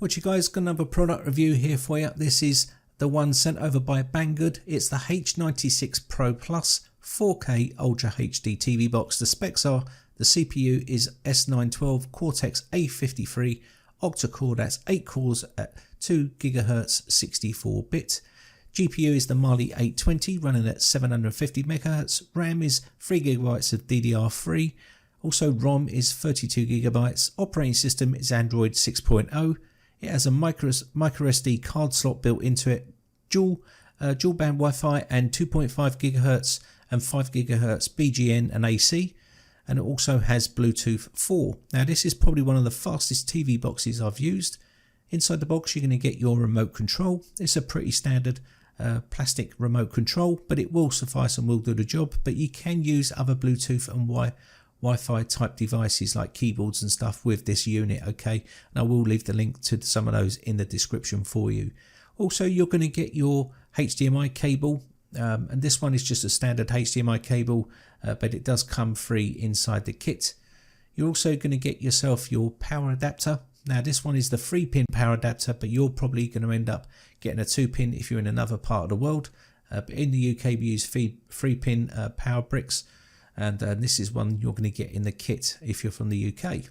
What you guys, got another product review here for you. This is the one sent over by Banggood. It's the H96 PRO PLUS 4K Ultra HD TV box. The specs are the CPU is S912 Cortex A53 Octa core, that's 8 cores at 2 GHz 64-bit. GPU is the Mali-820 running at 750 MHz. RAM is 3 GB of DDR3. Also ROM is 32 GB. Operating system is Android 6.0. It has a MicroSD card slot built into it, dual band Wi-Fi and 2.5 GHz and 5 GHz BGN and AC, and it also has Bluetooth 4. Now this is probably one of the fastest TV boxes I've used. Inside the box you're going to get your remote control. It's a pretty standard plastic remote control, but it will suffice and will do the job. But you can use other Bluetooth and Wi-Fi type devices like keyboards and stuff with this unit, okay? And I will leave the link to some of those in the description for you. Also, you're going to get your HDMI cable, and this one is just a standard HDMI cable, but it does come free inside the kit. You're also going to get yourself your power adapter. Now this one is the 3-pin power adapter, but you're probably going to end up getting a 2-pin if you're in another part of the world. But in the UK we use 3-pin power bricks, and this is one you're going to get in the kit if you're from the UK.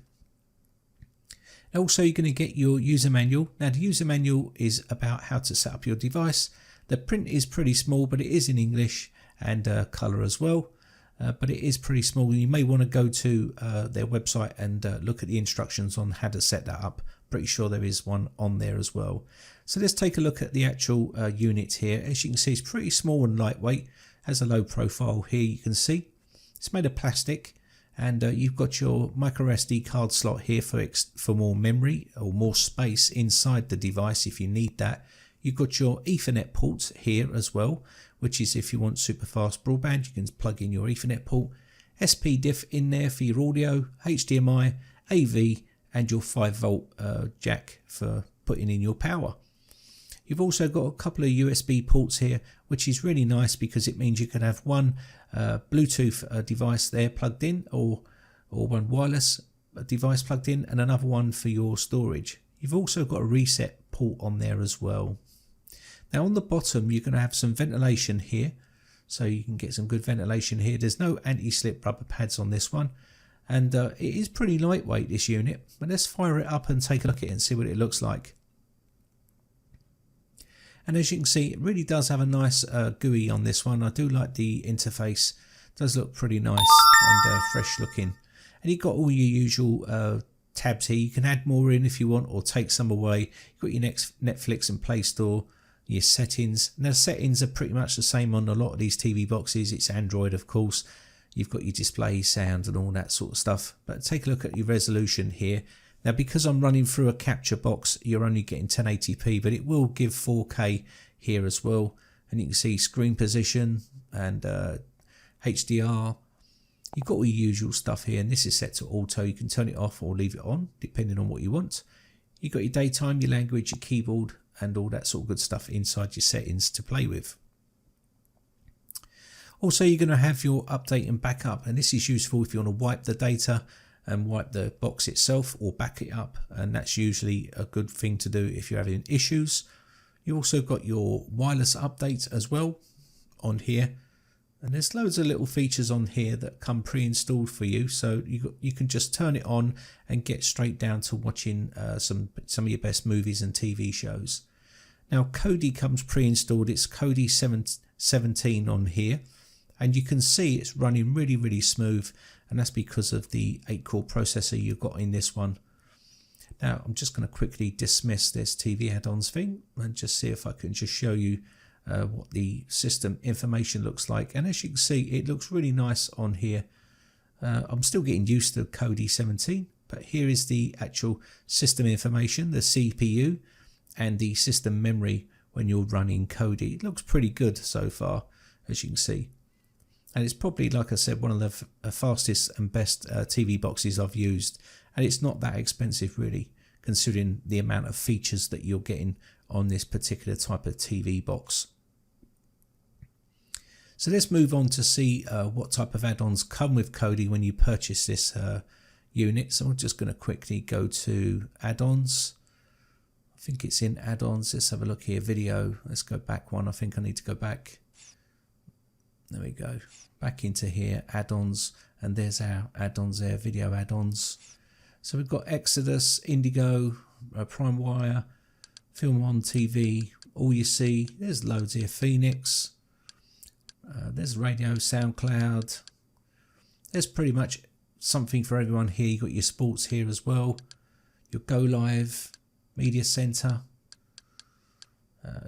Also, you're going to get your user manual. Now the user manual is about how to set up your device. The print is pretty small, but it is in English and colour as well. But it is pretty small. You may want to go to their website and look at the instructions on how to set that up. Pretty sure there is one on there as well. So let's take a look at the actual unit here. As you can see, it's pretty small and lightweight. Has a low profile here, you can see. It's made of plastic, and you've got your microSD card slot here for more memory or more space inside the device if you need that. You've got your Ethernet ports here as well, which is if you want super fast broadband, you can plug in your Ethernet port. SPDIF in there for your audio, HDMI, AV, and your 5V jack for putting in your power. You've also got a couple of USB ports here, which is really nice because it means you can have one Bluetooth device there plugged in, or one wireless device plugged in, and another one for your storage. You've also got a reset port on there as well. Now on the bottom you're going to have some ventilation here, so you can get some good ventilation here. There's no anti-slip rubber pads on this one, and it is pretty lightweight, this unit. But let's fire it up and take a look at it and see what it looks like. And as you can see, it really does have a nice GUI on this one. I do like the interface. It does look pretty nice and fresh looking. And you've got all your usual tabs here. You can add more in if you want, or take some away. You've got your Netflix and Play Store, your settings. Now settings are pretty much the same on a lot of these TV boxes. It's Android, of course. You've got your display, sound, and all that sort of stuff. But take a look at your resolution here. Now because I'm running through a capture box, you're only getting 1080p, but it will give 4K here as well. And you can see screen position and HDR. You've got all your usual stuff here, and this is set to auto. You can turn it off or leave it on depending on what you want. You've got your daytime, your language, your keyboard, and all that sort of good stuff inside your settings to play with. Also, you're going to have your update and backup, and this is useful if you want to wipe the data and wipe the box itself or back it up, and that's usually a good thing to do if you're having issues. You also got your wireless update as well on here, and there's loads of little features on here that come pre-installed for you, so you can just turn it on and get straight down to watching some of your best movies and TV shows. Now Kodi comes pre-installed. It's Kodi 17 on here, and you can see it's running really smooth, and that's because of the 8-core processor you've got in this one. Now I'm just going to quickly dismiss this TV add-ons thing and just see if I can just show you what the system information looks like. And as you can see, it looks really nice on here. I'm still getting used to Kodi 17, but here is the actual system information, the CPU and the system memory when you're running Kodi. It looks pretty good so far, as you can see. And it's probably, like I said, one of the fastest and best TV boxes I've used. And it's not that expensive really, considering the amount of features that you're getting on this particular type of TV box. So let's move on to see what type of add-ons come with Kodi when you purchase this unit. So I'm just going to quickly go to add-ons, think it's in add-ons. Let's have a look here. Video. Let's go back one. I think I need to go back. There we go. Back into here. Add-ons. And there's our add-ons there. Video add-ons. So we've got Exodus, Indigo, Prime Wire, Film on TV. All you see. There's loads here. Phoenix. There's radio, SoundCloud. There's pretty much something for everyone here. You've got your sports here as well. Your Go Live, Media Center.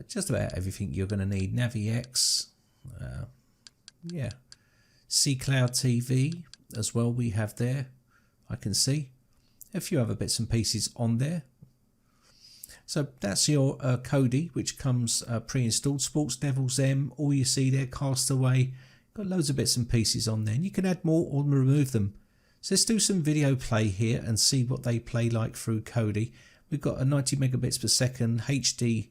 Just about everything you're going to need. NaviX. Yeah. C Cloud TV as well we have there. I can see a few other bits and pieces on there. So that's your Kodi, which comes pre-installed. Sports Devils M, all you see there, Castaway. Got loads of bits and pieces on there, and you can add more or remove them. So let's do some video play here and see what they play like through Kodi. We've got a 90 megabits per second HD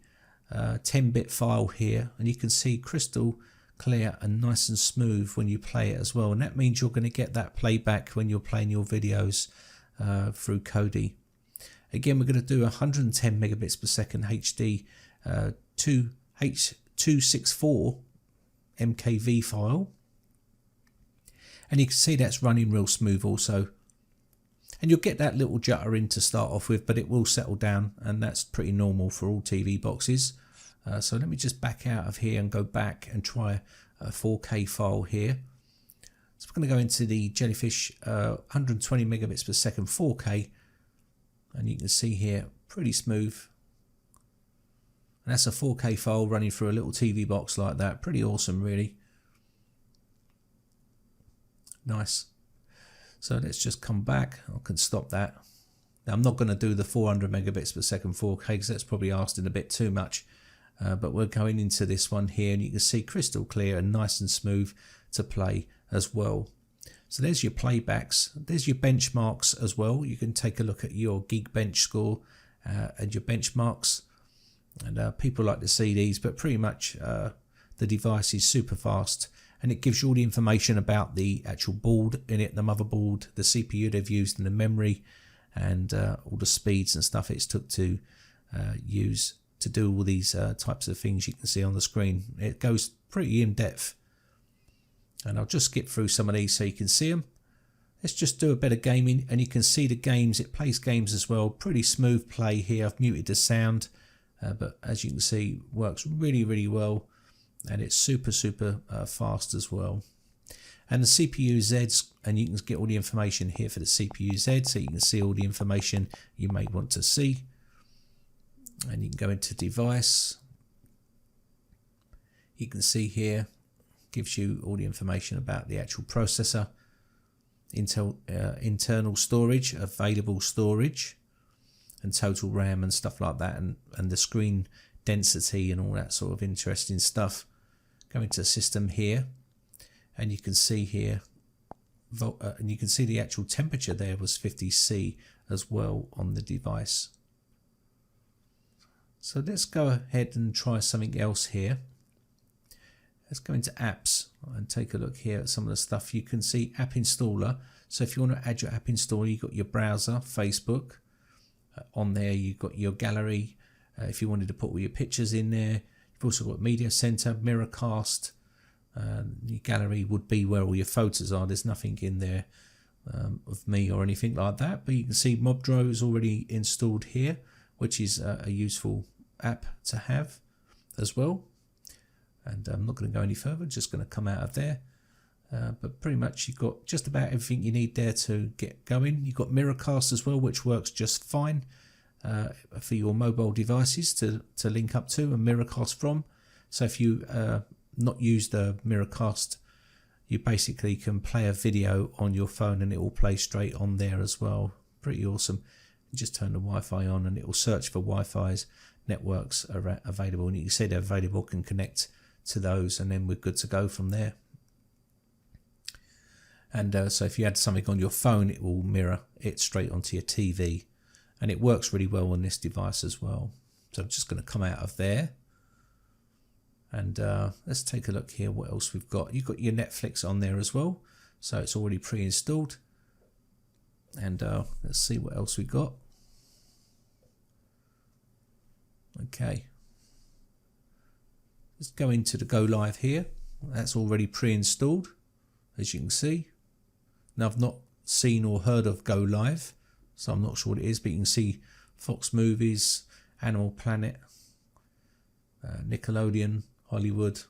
10-bit file here, and you can see crystal clear and nice and smooth when you play it as well. And that means you're going to get that playback when you're playing your videos through Kodi. Again, we're going to do 110 megabits per second HD 264 MKV file. And you can see that's running real smooth also. And you'll get that little jutter in to start off with, but it will settle down, and that's pretty normal for all TV boxes. So let me just back out of here and go back and try a 4K file here. So we're going to go into the Jellyfish 120 megabits per second 4K. And you can see here, pretty smooth. And that's a 4K file running through a little TV box like that. Pretty awesome, really. Nice. So let's just come back. I can stop that. Now, I'm not going to do the 400 megabits per second 4K because that's probably asking a bit too much. But we're going into this one here, and you can see crystal clear and nice and smooth to play as well. So there's your playbacks. There's your benchmarks as well. You can take a look at your Geekbench score and your benchmarks. And people like to see these, but pretty much the device is super fast, and it gives you all the information about the actual board in it, the motherboard, the CPU they've used, and the memory, and all the speeds and stuff it's took to use to do all these types of things you can see on the screen. It goes pretty in depth. And I'll just skip through some of these so you can see them. Let's just do a bit of gaming, and you can see the games. It plays games as well. Pretty smooth play here. I've muted the sound, but as you can see, works really, really well. And it's super, super fast as well. And the CPU Zs, and you can get all the information here for the CPU Z, so you can see all the information you may want to see. And you can go into device. You can see here, gives you all the information about the actual processor, internal storage, available storage, and total RAM and stuff like that, and the screen density and all that sort of interesting stuff. Go into system here, and you can see here, and you can see the actual temperature there was 50°C as well on the device. So let's go ahead and try something else here. Let's go into apps and take a look here at some of the stuff. You can see app installer. So if you want to add your app installer, you've got your browser, Facebook. On there, you've got your gallery. If you wanted to put all your pictures in there. You've also got Media Center, Miracast. Your gallery would be where all your photos are. There's nothing in there of me or anything like that. But you can see Mobdro is already installed here, which is a useful app to have as well. And I'm not going to go any further, just going to come out of there. But pretty much you've got just about everything you need there to get going. You've got Miracast as well, which works just fine for your mobile devices to link up to and Miracast from. So if you not use the Miracast, you basically can play a video on your phone and it will play straight on there as well. Pretty awesome. You just turn the Wi-Fi on and it will search for Wi-Fi's networks are available, and you can see they're available, can connect to those, and then we're good to go from there. And so if you had something on your phone, it will mirror it straight onto your TV, and it works really well on this device as well. So I'm just going to come out of there, and let's take a look here what else we've got. You've got your Netflix on there as well, so it's already pre-installed. And let's see what else we got. Okay. Let's go into the Go Live here. That's already pre-installed, as you can see. Now I've not seen or heard of Go Live, so I'm not sure what it is, but you can see Fox Movies, Animal Planet, Nickelodeon, Hollywood,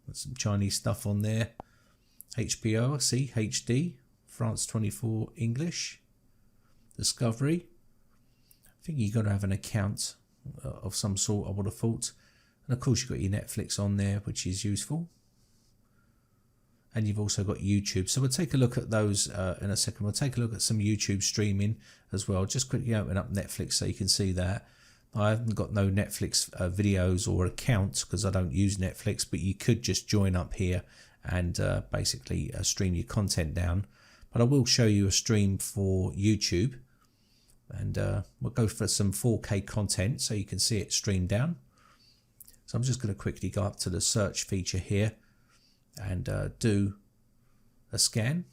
there's some Chinese stuff on there. HBO, I see, HD, France 24 English, Discovery. I think you've got to have an account of some sort, I would have thought. And of course you've got your Netflix on there, which is useful. And you've also got YouTube. So we'll take a look at those in a second. We'll take a look at some YouTube streaming as well. Just quickly open up Netflix so you can see that. I haven't got no Netflix videos or account because I don't use Netflix, but you could just join up here and basically stream your content down. But I will show you a stream for YouTube, and we'll go for some 4K content so you can see it streamed down. So I'm just going to quickly go up to the search feature here and do a scan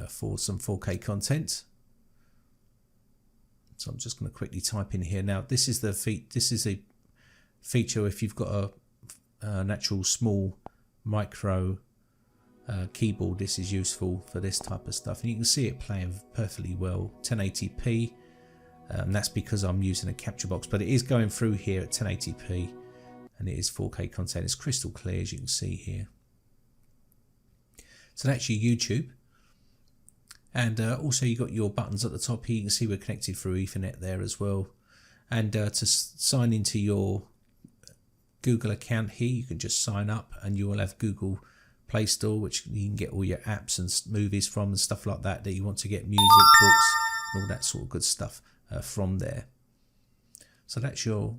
for some 4K content. So I'm just going to quickly type in here. Now this is a feature if you've got an actual small micro keyboard. This is useful for this type of stuff, and you can see it playing perfectly well, 1080p, and that's because I'm using a capture box, but it is going through here at 1080p, and it is 4K content. It's crystal clear, as you can see here. So that's your YouTube. And also you got your buttons at the top here. You can see we're connected through Ethernet there as well. And to sign into your Google account here, you can just sign up and you will have Google Play Store, which you can get all your apps and movies from and stuff like that you want to get, music, books, and all that sort of good stuff from there. So that's your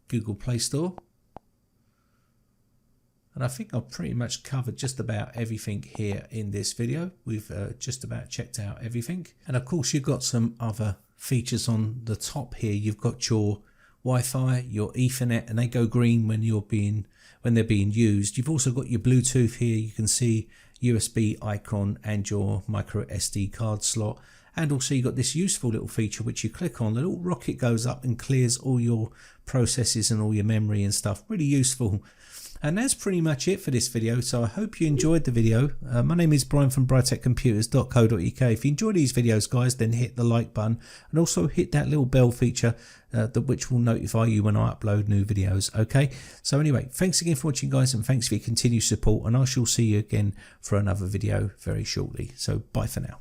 Google Play Store. And I think I've pretty much covered just about everything here in this video. We've just about checked out everything. And of course you've got some other features on the top here. You've got your Wi-Fi, your Ethernet, and they go green when they're being used. You've also got your Bluetooth here. You can see USB icon and your MicroSD card slot. And also you've got this useful little feature which you click on, the little rocket goes up and clears all your processes and all your memory and stuff. Really useful. And that's pretty much it for this video. So I hope you enjoyed the video. My name is Brian from briteccomputers.co.uk. If you enjoy these videos, guys, then hit the like button and also hit that little bell feature which will notify you when I upload new videos. Okay. So anyway, thanks again for watching, guys, and thanks for your continued support. And I shall see you again for another video very shortly. So bye for now.